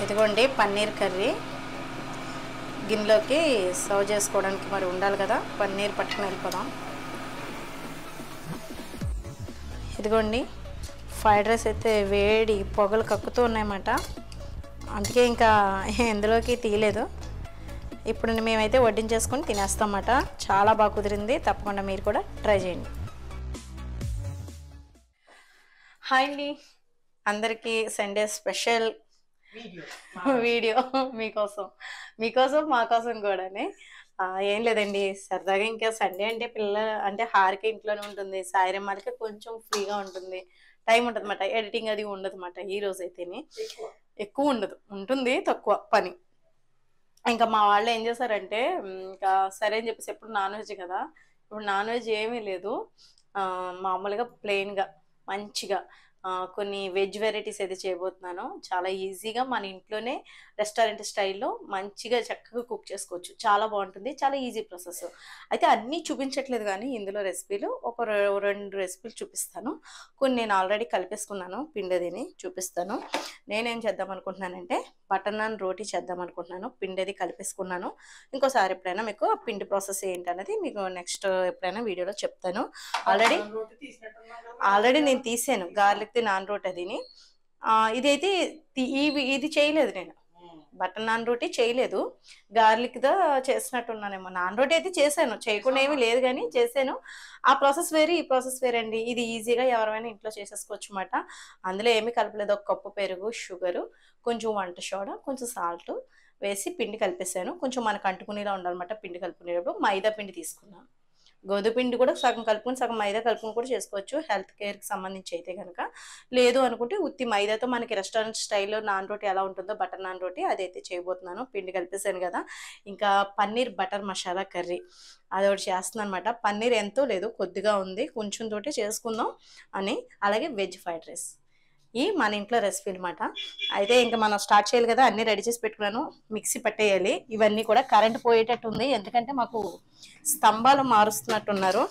ఇదిగోండి పన్నీర్ కర్రీ గిన్నెలోకి సర్వ్ చేసుకోవడానికి మరి ఉండాలి కదా, పన్నీర్ పట్టుకుని వెళ్ళిపోదాం. ఇదిగోండి ఫ్రైడ్ రైస్ అయితే వేడి పొగలు కక్కుతూ ఉన్నాయన్నమాట, అందుకే ఇంకా ఎందులోకి తీయలేదు. ఇప్పుడు మేమైతే వడ్డించేసుకొని తినేస్తాం అన్నమాట. చాలా బాగా కుదిరింది, తప్పకుండా మీరు కూడా ట్రై చేయండి. హాయ్ అండి, అందరికీ సండే స్పెషల్ వీడియో మీకోసం మా కోసం కూడానే. ఏం లేదండి, సరదాగా ఇంకా సండే అంటే పిల్లల అంటే హారిక ఇంట్లోనే ఉంటుంది, సాయిరమ్మలకి కొంచెం ఫ్రీగా ఉంటుంది, టైం ఉంటుంది అన్నమాట. ఎడిటింగ్ అది ఉండదు అన్నమాట. ఈ రోజు అయితేనే ఎక్కువ ఉండదు, ఉంటుంది తక్కువ పని. ఇంకా మా వాళ్ళు ఏం చేశారంటే ఇంకా సరే అని చెప్పేసి, ఎప్పుడు నాన్ వెజ్ కదా, ఇప్పుడు నాన్ వెజ్ ఏమీ లేదు, మామూలుగా ప్లెయిన్గా మంచిగా కొన్ని వెజ్ వెరైటీస్ అయితే చేయబోతున్నాను. చాలా ఈజీగా మన ఇంట్లోనే రెస్టారెంట్ స్టైల్లో మంచిగా చక్కగా కుక్ చేసుకోవచ్చు, చాలా బాగుంటుంది, చాలా ఈజీ ప్రాసెస్. అయితే అన్నీ చూపించట్లేదు కానీ ఇందులో రెసిపీలు ఒక 2 రెసిపీలు చూపిస్తాను. కొన్ని నేను ఆల్రెడీ కలిపేసుకున్నాను, పిండిని చూపిస్తాను. నేనేం చేద్దాం అనుకుంటున్నానంటే బటర్ నాన్ రోటీ చేద్దాం అనుకుంటున్నాను. పిండిది కలిపేసుకున్నాను. ఇంకోసారి ఎప్పుడైనా మీకు ఆ పిండి ప్రాసెస్ ఏంటనేది మీకు నెక్స్ట్ ఎప్పుడైనా వీడియోలో చెప్తాను. ఆల్రెడీ నేను తీసాను గార్లిక్ ది నాన్ రోటీ అదిని. ఇదైతే ఇది చేయలేదు, నేను బటర్ నాన్ రోటీ చేయలేదు, గార్లిక్ దా చేసినట్టున్నానేమో. నాన్ రోటీ అయితే చేశాను, చేయకుండా ఏమీ లేదు కానీ చేశాను. ఆ ప్రాసెస్ వేరే, ఈ ప్రాసెస్ వేరే అండి. ఇది ఈజీగా ఎవరైనా ఇంట్లో చేసేసుకోవచ్చు అన్నమాట. అందులో ఏమీ కలపలేదు, 1 కప్పు పెరుగు, షుగరు, కొంచెం వంట సోడా, కొంచెం సాల్ట్ వేసి పిండి కలిపేసాను. కొంచెం మనకు అంటుకునేలా ఉండాలన్నమాట. పిండి కలుపుకునేటప్పుడు మైదా పిండి తీసుకున్నాను. గోధుమ పిండి కూడా సగం కలుపుకొని సగం మైదా కలుపుకొని కూడా చేసుకోవచ్చు, హెల్త్ కేర్కి సంబంధించి అయితే కనుక. లేదు అనుకుంటే ఉత్తి మైదాతో మనకి రెస్టారెంట్ స్టైల్లో నాన్ రోటీ ఎలా ఉంటుందో బటర్ నాన్ రోటీ అదైతే చేయబోతున్నాను. పిండి కలిపేసాను కదా. ఇంకా పన్నీర్ బటర్ మసాలా కర్రీ అదొకటి చేస్తున్నాను అనమాట. పన్నీర్ ఎంతో లేదు, కొద్దిగా ఉంది, కొంచెం తోటి చేసుకుందాం అని. అలాగే వెజ్ ఫ్రైడ్ రైస్, ఈ మన ఇంట్లో రెసిపీ అనమాట. అయితే ఇంకా మనం స్టార్ట్ చేయాలి కదా. అన్నీ రెడీ చేసి పెట్టుకున్నాను, మిక్సీ పట్టేయాలి. ఇవన్నీ కూడా కరెంట్ పోయేటట్టు ఉంది, ఎందుకంటే మాకు స్తంభాలు మారుస్తున్నట్టున్నారు.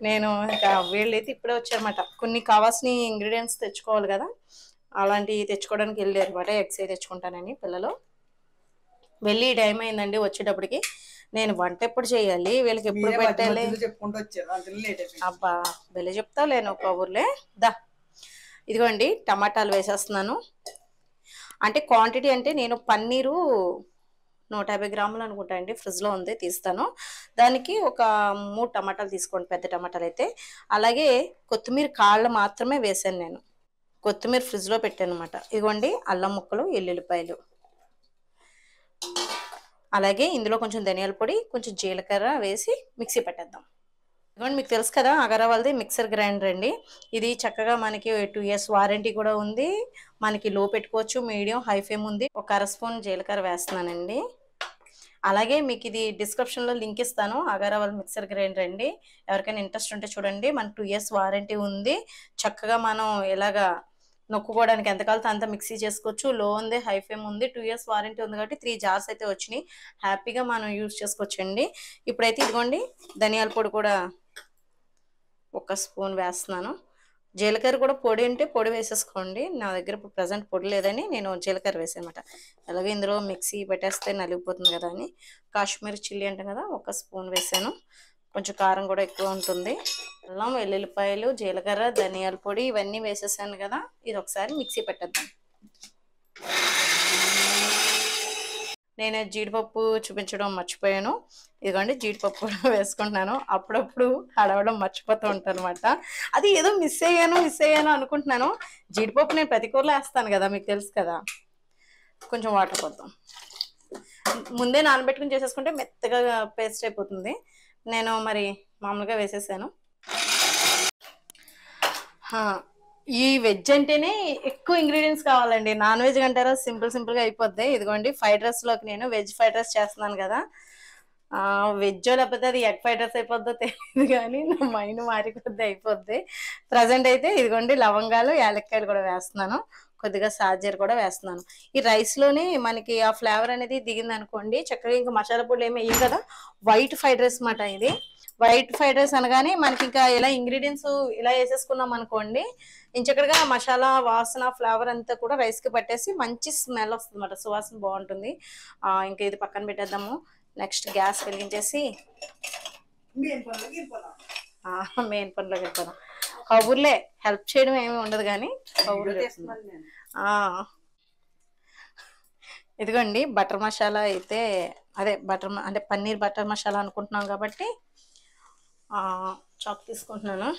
నేను ఇంకా వీళ్ళైతే ఇప్పుడే వచ్చారన్నమాట. కొన్ని కావాల్సిన ఇంగ్రీడియంట్స్ తెచ్చుకోవాలి కదా, అలాంటివి తెచ్చుకోవడానికి వెళ్ళారు అనమాట. ఎగ్స్ తెచ్చుకుంటానని పిల్లలు వెళ్ళి టైం అయిందండి. వచ్చేటప్పటికి నేను వంట ఎప్పుడు చేయాలి, వీళ్ళకి ఎప్పుడు పెట్టాలి. అబ్బా వెళ్ళి చెప్తా లేను ఒక ఊర్లే దా. ఇదిగోండి టమాటాలు వేసేస్తున్నాను. అంటే క్వాంటిటీ అంటే నేను పన్నీరు 150 గ్రాములు అనుకుంటా అండి, ఫ్రిడ్జ్లో ఉంది, తీస్తాను. దానికి ఒక 3 టమాటాలు తీసుకోండి, పెద్ద టమాటాలు అయితే. అలాగే కొత్తిమీర కాళ్ళు మాత్రమే వేసాను నేను, కొత్తిమీర ఫ్రిడ్జ్లో పెట్టాను అనమాట. ఇదిగోండి అల్లం ముక్కలు, ఎల్లుల్లిపాయలు, అలాగే ఇందులో కొంచెం ధనియాల పొడి, కొంచెం జీలకర్ర వేసి మిక్సీ పెట్టేద్దాం. ఇదిగోండి మీకు తెలుసు కదా అగరవాల్ది మిక్సర్ గ్రైండర్ అండి. ఇది చక్కగా మనకి 2 years వారంటీ కూడా ఉంది. మనకి లో పెట్టుకోవచ్చు, మీడియం, హై ఫ్లేమ్ ఉంది. ఒక 1/2 స్పూన్ జీలకర్ర వేస్తున్నానండి. అలాగే మీకు ఇది డిస్క్రిప్షన్లో లింక్ ఇస్తాను, అగరవాల్ మిక్సర్ గ్రైండర్ అండి. ఎవరికైనా ఇంట్రెస్ట్ ఉంటే చూడండి. మనకి 2 years వారంటీ ఉంది. చక్కగా మనం ఇలాగా నొక్కుకోవడానికి ఎంత కావాలో అంత మిక్సీ చేసుకోవచ్చు. లో ఉంది, హై ఫ్లేమ్ ఉంది, 2 years వారంటీ ఉంది కాబట్టి 3 jars అయితే వచ్చినాయి. హ్యాపీగా మనం యూజ్ చేసుకోవచ్చండి. ఇప్పుడైతే ఇదిగోండి ధనియాల పొడి కూడా 1 స్పూన్ వేస్తున్నాను. జీలకర్ర కూడా పొడి ఉంటే పొడి వేసేసుకోండి. నా దగ్గర ఇప్పుడు ప్రజెంట్ పొడి లేదని నేను జీలకర్ర వేసానమాట. అలాగే ఇందులో మిక్సీ పెట్టేస్తే నలిగిపోతుంది కదా అని కాశ్మీరీ చిల్లీ అంటాం కదా, 1 స్పూన్ వేసాను. కొంచెం కారం కూడా ఎక్కువ ఉంటుంది. అల్లం, వెల్లుల్లిపాయలు, జీలకర్ర, ధనియాల పొడి ఇవన్నీ వేసేసాను కదా. ఇది ఒకసారి మిక్సీ పెట్టేద్దాం. నేను జీడిపప్పు చూపించడం మర్చిపోయాను. ఇదిగోండి జీడిపప్పు కూడా వేసుకుంటున్నాను. అప్పుడప్పుడు అడవడం మర్చిపోతూ ఉంటాను అనమాట. అది ఏదో మిస్ అయ్యాను అనుకుంటున్నాను. జీడిపప్పు నేను ప్రతి కూరలో వేస్తాను కదా, మీకు తెలుసు కదా. కొంచెం వాటర్ పోద్దాం. ముందే నానబెట్టుకుని చేసేసుకుంటే మెత్తగా పేస్ట్ అయిపోతుంది. నేను మరి మామూలుగా వేసేసాను. ఈ వెజ్ అంటేనే ఎక్కువ ఇంగ్రీడియంట్స్ కావాలండి. నాన్ వెజ్ అంటారా సింపుల్గా అయిపోద్ది. ఇదిగోండి ఫ్రైడ్ రైస్లోకి నేను వెజ్ ఫ్రైడ్ రైస్ చేస్తున్నాను కదా. వెజ్ లేకపోతే అది ఎగ్ ఫ్రైడ్ రైస్ అయిపోద్దో తెలియదు కానీ నా మైండ్ మారిపోద్ది అయిపోద్ది. ప్రజెంట్ అయితే ఇదిగోండి లవంగాలు, యాలక్కాయలు కూడా వేస్తున్నాను. కొద్దిగా సాజీర కూడా వేస్తున్నాను. ఈ రైస్లోనే మనకి ఆ ఫ్లేవర్ అనేది దిగింది అనుకోండి, చక్కగా ఇంకా మసాలా పొడి ఏమి వేయం కదా. వైట్ ఫ్రైడ్ రైస్ మాట ఇది. వైట్ ఫ్రైడ్ రైస్ అనగానే మనకి ఇంకా ఇలా ఇంగ్రీడియంట్స్ ఇలా వేసేసుకున్నాం అనుకోండి, ఇంచక్కడగా మసాలా వాసన ఫ్లేవర్ అంతా కూడా రైస్కి పట్టేసి మంచి స్మెల్ వస్తుంది అన్నమాట, సువాసన బాగుంటుంది. ఇంకా ఇది పక్కన పెట్టేద్దాము. నెక్స్ట్ గ్యాస్ వెలిగించేసి మెయిన్ పనిలోకి వెళ్తాను. కబుర్లే హెల్ప్ చేయడం ఏమి ఉండదు కానీ కబుర్లు. ఇదిగోండి బటర్ మసాలా అయితే అదే అంటే పన్నీర్ బటర్ మసాలా అనుకుంటున్నాం కాబట్టి చాక్ తీసుకుంటున్నాను.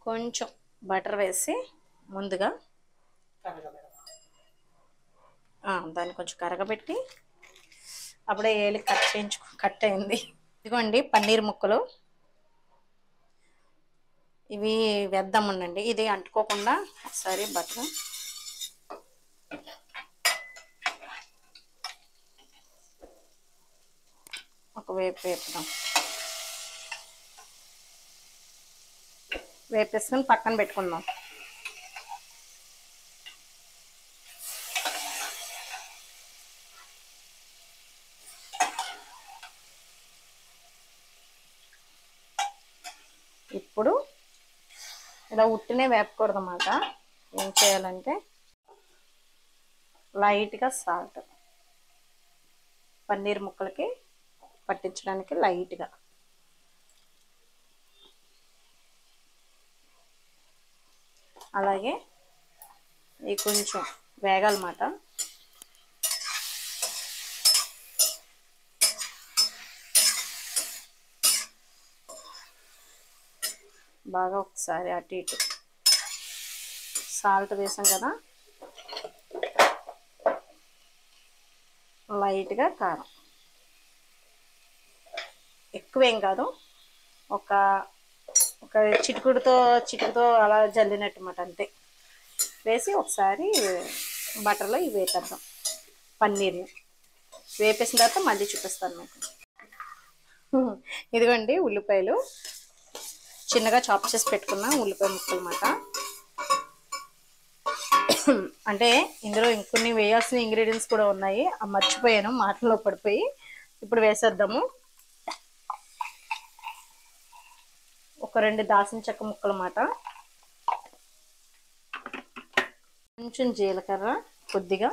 కొంచెం బటర్ వేసి ముందుగా దాన్ని కొంచెం కరగబెట్టి అప్పుడే ఏలి కట్ అయింది. ఇదిగోండి పన్నీర్ ముక్కలు ఇవి వేద్దాముండండి. ఇది అంటుకోకుండా ఒకసారి బటర్ ఒకవైపు వేపుదాం. వేపేసుకొని పక్కన పెట్టుకుందాం. ఇప్పుడు ఇలా ఉట్టినే వేపకూడదు అన్నమాట. ఏం చేయాలంటే లైట్గా సాల్ట్ పన్నీర్ ముక్కలకి పట్టించడానికి లైట్గా, అలాగే ఇది కొంచెం వేగాలన్నమాట. బాగా ఒకసారి అటు ఇటు సాల్ట్ వేసాం కదా, లైట్గా కారం, ఎక్కువేం కాదు, ఒక చిటికుడుతో అలా జల్లినట్టు అన్నమాట, అంతే. వేసి ఒకసారి బటర్లో ఇవి వేపేద్దాం. పన్నీర్ని వేపేసిన తర్వాత మళ్ళీ చూపిస్తాను మీకు. ఇదిగోండి ఉల్లిపాయలు చిన్నగా చాప్ చేసి పెట్టుకున్న ఉల్లిపాయ ముక్కలు అన్నమాట. అంటే ఇందులో ఇంకొన్ని వేయాల్సిన ఇంగ్రీడియంట్స్ కూడా ఉన్నాయి, మర్చిపోయాను మాటల్లో పడిపోయి. ఇప్పుడు వేసేద్దాము. ఒక 2 దాల్చిన చెక్క ముక్కలు అన్నమాట, కొంచెం జీలకర్ర, కొద్దిగా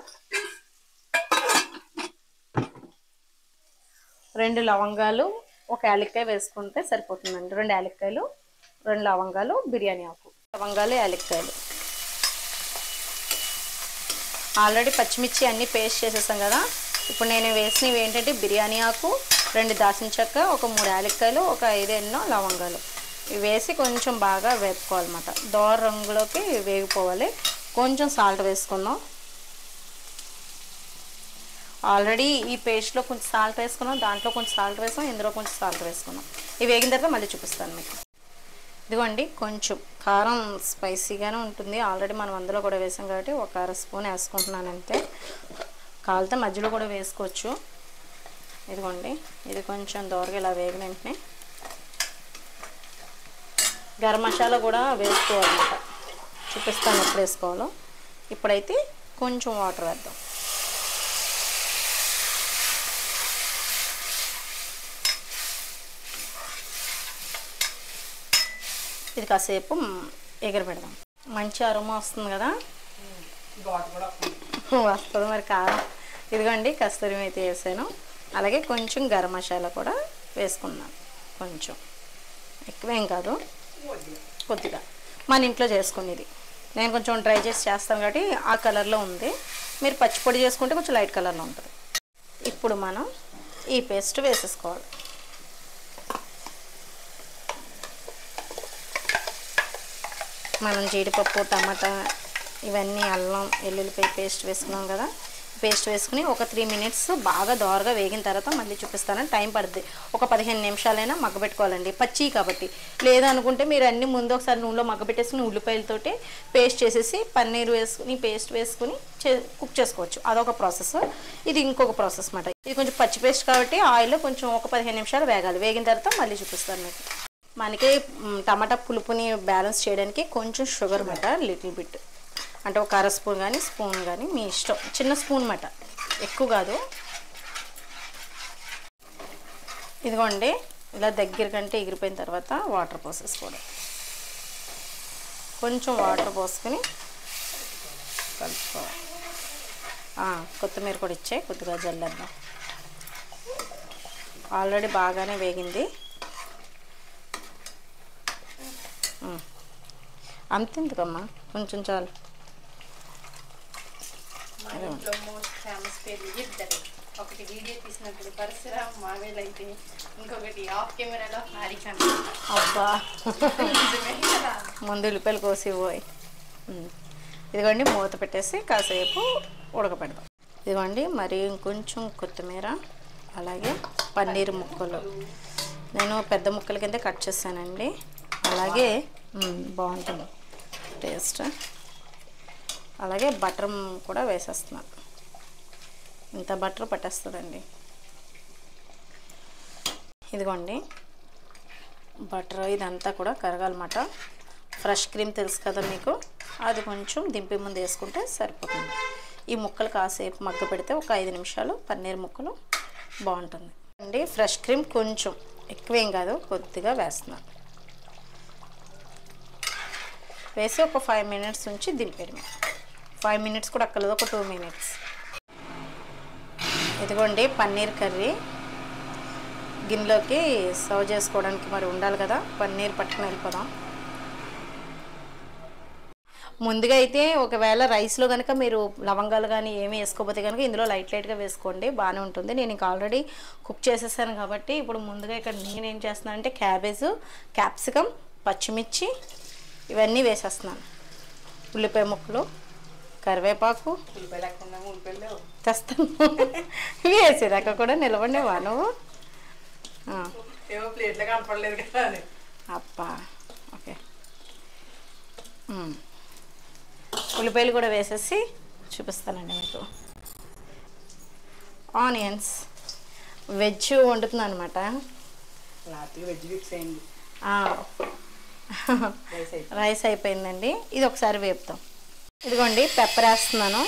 2 లవంగాలు, 1 యాలక్కాయ వేసుకుంటే సరిపోతుందండి. 2 యాలక్కాయలు, 2 లవంగాలు, బిర్యానీ ఆకు, లవంగాలు, యాలక్కాయలు. ఆల్రెడీ పచ్చిమిర్చి అన్నీ పేస్ట్ చేసేసాం కదా. ఇప్పుడు నేను వేసినవి ఏంటంటే బిర్యానీ ఆకు, 2 దాల్చిన చెక్క, ఒక 3 యాలక్కాయలు, ఒక 5 లవంగాలు. ఇవి వేసి కొంచెం బాగా వేపుకోవాలన్నమాట. దోర రంగులోకి వేగిపోవాలి. కొంచెం సాల్ట్ వేసుకుందాం. ఆల్రెడీ ఈ పేస్ట్లో కొంచెం సాల్ట్ వేసుకున్నాం, దాంట్లో కొంచెం సాల్ట్ వేసాం, ఇందులో కొంచెం సాల్ట్ వేసుకున్నాం. ఇవి వేగిన తర్వాత మళ్ళీ చూపిస్తాను మీకు. ఇదిగోండి కొంచెం కారం స్పైసీగానే ఉంటుంది. ఆల్రెడీ మనం అందులో కూడా వేసాం కాబట్టి 1 అర స్పూన్ వేసుకుంటున్నాను అంతే. కాలితే మధ్యలో కూడా వేసుకోవచ్చు. ఇదిగోండి ఇది కొంచెం దోరగా ఇలా వేగిన వెంటనే గరం మసాలా కూడా వేసుకోవాలన్నమాట. చూపిస్తాను ఎప్పుడు వేసుకోవాలో. ఇప్పుడైతే కొంచెం వాటర్ వేద్దాం. ఇది కాసేపు ఎగరబెడదాం. మంచి అరోమా వస్తుంది కదా, వస్తుంది మరి కారం. ఇదిగోండి కస్తూరి మేతి వేసాను, అలాగే కొంచెం గరం మసాలా కూడా వేసుకున్నాను. కొంచెం ఎక్కువేం కాదు, కొద్దిగా మన ఇంట్లో చేసుకునేది. నేను కొంచెం డ్రై చేస్తాను కాబట్టి ఆ కలర్లో ఉంది. మీరు పచ్చి పొడి చేసుకుంటే కొంచెం లైట్ కలర్లో ఉంటుంది. ఇప్పుడు మనం ఈ పేస్ట్ వేసేసుకోవాలి. మనం జీడిపప్పు, టమాటా, ఇవన్నీ అల్లం వెల్లుల్లిపాయ పేస్ట్ వేసుకున్నాం కదా. పేస్ట్ వేసుకుని ఒక 3 మినిట్స్ బాగా దోరగా వేగిన తర్వాత మళ్ళీ చూపిస్తానని. టైం పడుతుంది, ఒక 15 నిమిషాలైనా మగ్గబెట్టుకోవాలండి, పచ్చి కాబట్టి. లేదనుకుంటే మీరు అన్నీ ముందు ఒకసారి నూనెలో మగ్గబెట్టేసుకుని ఉల్లిపాయలతోటి పేస్ట్ చేసేసి పన్నీర్ వేసుకుని పేస్ట్ వేసుకుని కుక్ చేసుకోవచ్చు. అదొక ప్రాసెస్. ఇది ఇంకొక ప్రాసెస్ అన్నమాట. ఇది కొంచెం పచ్చి పేస్ట్ కాబట్టి ఆయిల్లో కొంచెం ఒక 15 నిమిషాలు వేగాలి. వేగిన తర్వాత మళ్ళీ చూపిస్తాను మీకు. మనకి టమాటా పులుపుని బ్యాలెన్స్ చేయడానికి కొంచెం షుగర్ అన్నమాట, లిటిల్ బిట్. అంటే ఒక అర స్పూన్ కానీ స్పూన్ కానీ మీ ఇష్టం, చిన్న స్పూన్ మాట, ఎక్కువ కాదు. ఇదిగోండి ఇలా దగ్గర కంటే ఎగిరిపోయిన తర్వాత వాటర్ పోసేసుకోవడం. కొంచెం వాటర్ పోసుకొని కలుపుకోవాలి. కొత్తిమీర కూడా ఇచ్చే కొద్దిగా జల్లేద్దాం. ఆల్రెడీ బాగానే వేగింది. అంతెందుకమ్మా, కొంచెం చాలు. ఫేమస్ పేరు ఇద్దరు, ఒకటి వీడియో తీసినప్పుడు పరశురామ్ మావేలు అయితే, ఇంకొకటి ఆఫ్ కెమెరాలో హారిక. అబ్బా ముందు ఉల్లిపాయలు కోసి పోయి. ఇదిగోండి మూత పెట్టేసి కాసేపు ఉడకపెడదాం. ఇదిగోండి మరి ఇంకొంచెం కొత్తిమీర, అలాగే పన్నీర్ ముక్కలు నేను పెద్ద ముక్కల కింద కట్ చేశానండి. అలాగే బాగుంటుంది టేస్ట్. అలాగే బటర్ కూడా వేసేస్తున్నాను. ఇంత బటర్ పట్టేస్తుందండి. ఇదిగోండి బటర్ ఇదంతా కూడా కరగాలన్నమాట. ఫ్రెష్ క్రీమ్ తెలుసు కదా మీకు, అది కొంచెం దింపే ముందు వేసుకుంటే సరిపోతుంది. ఈ ముక్కలు కాసేపు మగ్గ పెడితే ఒక 5 నిమిషాలు పన్నీర్ ముక్కలు బాగుంటుంది అండి. ఫ్రెష్ క్రీమ్ కొంచెం ఎక్కువేం కాదు, కొద్దిగా వేస్తున్నాను. వేసి ఒక 5 మినిట్స్ ఉంచి దింపేయడమే. 5 మినిట్స్ కూడా అక్కర్లేదు, ఒక 2 మినిట్స్. ఇదిగోండి పన్నీర్ కర్రీ గిన్నెలోకి సర్వ్ చేసుకోవడానికి మరి ఉండాలి కదా, పన్నీర్ పట్టుకుని వెళ్ళిపోదాం. ముందుగా అయితే ఒకవేళ రైస్లో కనుక మీరు లవంగాలు కానీ ఏమీ వేసుకోకపోతే కనుక ఇందులో లైట్గా వేసుకోండి, బాగానే ఉంటుంది. నేను ఇంకా ఆల్రెడీ కుక్ చేసేసాను కాబట్టి ఇప్పుడు ముందుగా ఇక్కడ నేనేం చేస్తున్నానంటే క్యాబేజు, క్యాప్సికమ్, పచ్చిమిర్చి ఇవన్నీ వేసేస్తున్నాను. ఉల్లిపాయ ముక్కలు, కరివేపాకు తెస్తాను. వేసేదాకా కూడా నిలబడివా నువ్వు? అబ్బా ఓకే. ఉల్లిపాయలు కూడా వేసేసి చూపిస్తానండి మీకు. ఆనియన్స్, వెజ్ వండుతున్నాను అనమాట. రైస్ అయిపోయిందండి. ఇది ఒకసారి వేపుతాం. ఇదిగోండి పెప్పర్ వేస్తున్నాను.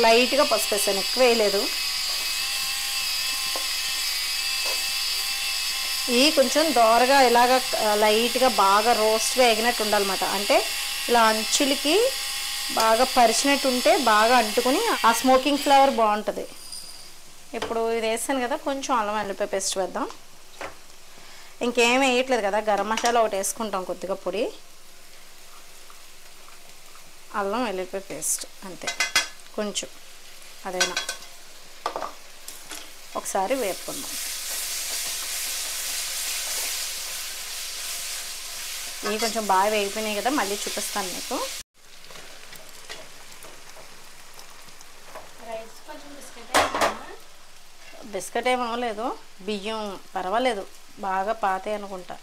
లైట్గా పసుపు వేసాను, ఎక్కువ వేయలేదు. ఇది కొంచెం దోరగా ఇలాగ లైట్గా బాగా రోస్ట్గా ఎగినట్టు ఉండాలన్నమాట. అంటే ఇలా అంచులకి బాగా పరిచినట్టు ఉంటే బాగా అంటుకుని ఆ స్మోకింగ్ ఫ్లేవర్ బాగుంటుంది. ఇప్పుడు ఇది వేసాను కదా, కొంచెం అల్లం వెల్లుల్లిపాయ పేస్ట్ వేద్దాం. ఇంకేం వేయట్లేదు కదా, గరం మసాలా ఒకటి వేసుకుంటాం కొద్దిగా పొడి, అల్లం వెల్లుల్లిపాయ పేస్ట్ అంతే, కొంచెం అదేనా. ఒకసారి వేపుకుందాం. ఇవి కొంచెం బాగా వేగిపోయినాయి కదా, మళ్ళీ చూపిస్తాను మీకు. బిస్కెట్ ఏం అవ్వలేదు, బియ్యం పర్వాలేదు, బాగా పాతే అనుకుంటా.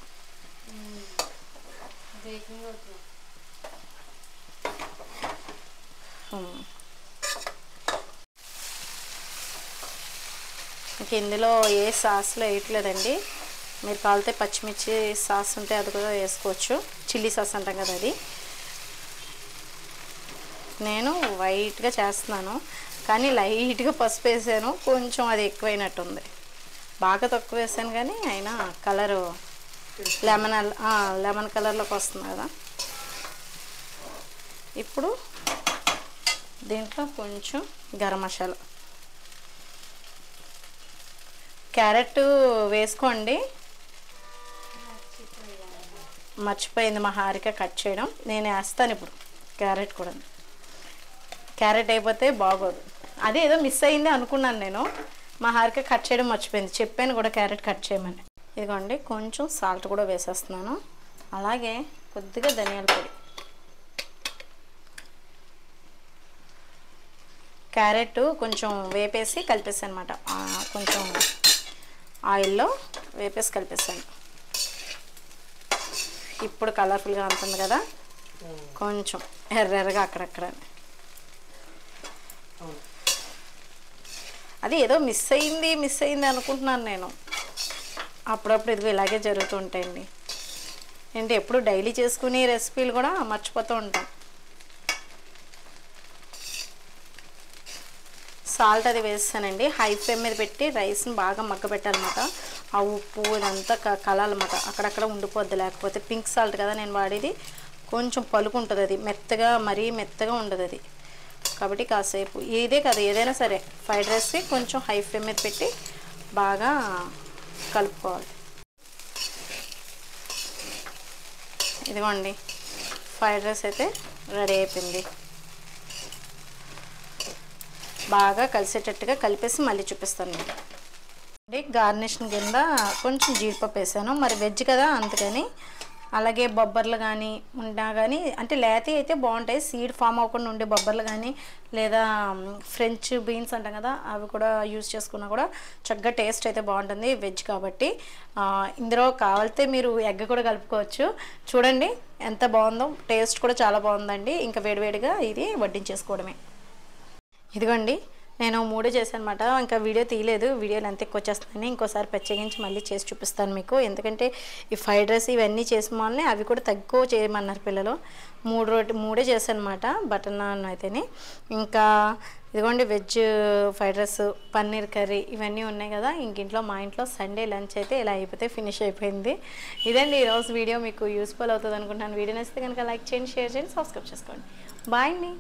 ఇంక ఇందులో ఏ సాస్లో వేయట్లేదండి. మీరు కాలితే పచ్చిమిర్చి సాస్ ఉంటే అది కూడా వేసుకోవచ్చు, చిల్లీ సాస్ అంటాం కదా అది. నేను వైట్గా చేస్తున్నాను కానీ లైట్గా పసుపు వేసాను, కొంచెం అది ఎక్కువైనట్టుంది. బాగా తక్కువ వేసాను కానీ అయినా కలరు లెమన్ కలర్లోకి వస్తుంది కదా. ఇప్పుడు దీంట్లో కొంచెం గరం మసాలా, క్యారెట్ వేసుకోండి. మర్చిపోయింది మా హారిక కట్ చేయడం, నేను వేస్తాను ఇప్పుడు క్యారెట్ కూడా. క్యారెట్ అయిపోతే బాగోదు, అదే ఏదో మిస్ అయింది అనుకున్నాను నేను. మా హారిక కట్ చేయడం మర్చిపోయింది, చెప్పాను కూడా క్యారెట్ కట్ చేయమని. ఇదిగోండి కొంచెం సాల్ట్ కూడా వేసేస్తున్నాను, అలాగే కొద్దిగా ధనియాల పొడి. క్యారెట్ కొంచెం వేపేసి కలిపేసాను అనమాట, కొంచెం ఆయిల్లో వేపేసి కలిపేసాను. ఇప్పుడు కలర్ఫుల్గా ఉంటుంది కదా, కొంచెం ఎర్రగా అక్కడక్కడ. అది ఏదో మిస్ అయింది అనుకుంటున్నాను నేను. అప్పుడప్పుడు ఇదిగో ఇలాగే జరుగుతూ ఉంటాయండి. ఏంటి ఎప్పుడు డైలీ చేసుకునే రెసిపీలు కూడా మర్చిపోతూ ఉంటాం. సాల్ట్ అది వేస్తానండి. హై ఫ్లేమ్ మీద పెట్టి రైస్ని బాగా మగ్గబెట్టాలన్నమాట. ఆ ఉప్పు ఇదంతా కలాలన్నమాట, అక్కడక్కడ ఉండిపోద్ది. లేకపోతే పింక్ సాల్ట్ కదా నేను వాడేది, కొంచెం పలుకు ఉంటుంది, అది మెత్తగా మరీ మెత్తగా ఉండదు అది. కాబట్టి కాసేపు ఇదే కదా ఏదైనా సరే ఫ్రైడ్ రైస్కి కొంచెం హై ఫ్లేమ్ మీద పెట్టి బాగా కలుపుకోవాలి. ఇదిగోండి ఫ్రైడ్ రైస్ అయితే రెడీ అయిపోయింది. బాగా కలిసేటట్టుగా కలిపేసి మళ్ళీ చూపిస్తాను మీకు. గార్నిషింగ్ కింద కొంచెం జీడిపప్పు వేసాను, మరి వెజ్ కదా అందుకని. అలాగే బొబ్బర్లు కానీ ఉన్నా కానీ, అంటే లేత అయితే బాగుంటాయి, సీడ్ ఫామ్ అవ్వకుండా ఉండే బొబ్బర్లు కానీ లేదా ఫ్రెంచ్ బీన్స్ అంటాం కదా అవి కూడా యూజ్ చేసుకున్నా కూడా చక్కగా టేస్ట్ అయితే బాగుంటుంది వెజ్ కాబట్టి. ఇందులో కావాలితే మీరు ఎగ్ కూడా కలుపుకోవచ్చు. చూడండి ఎంత బాగుందో, టేస్ట్ కూడా చాలా బాగుందండి. ఇంకా వేడివేడిగా ఇది వడ్డించేసుకోవడమే. ఇదిగోండి నేను 3 చేశాను అనమాట. ఇంకా వీడియో తీయలేదు, వీడియోలు ఎంత ఎక్కువ వచ్చేస్తాయని ఇంకోసారి ప్రత్యేకించి మళ్ళీ చేసి చూపిస్తాను మీకు. ఎందుకంటే ఈ ఫ్రైడ్ రైస్ ఇవన్నీ చేసిన వాళ్ళని అవి కూడా తక్కువ చేయమన్నారు పిల్లలు. 3 చేశాను అనమాట బటర్ నాన్ అయితేనే. ఇంకా ఇదిగోండి veg fried rice, paneer curry ఇవన్నీ ఉన్నాయి కదా. ఇంట్లో మా ఇంట్లో సండే లంచ్ అయితే ఇలా అయిపోతే ఫినిష్ అయిపోయింది. ఇదండి ఈరోజు వీడియో. మీకు యూస్ఫుల్ అవుతుంది అనుకుంటున్నాను. వీడియో నచ్చితే కనుక లైక్ చేయండి, షేర్ చేయండి, సబ్స్క్రైబ్ చేసుకోండి. బాయ్ అండి.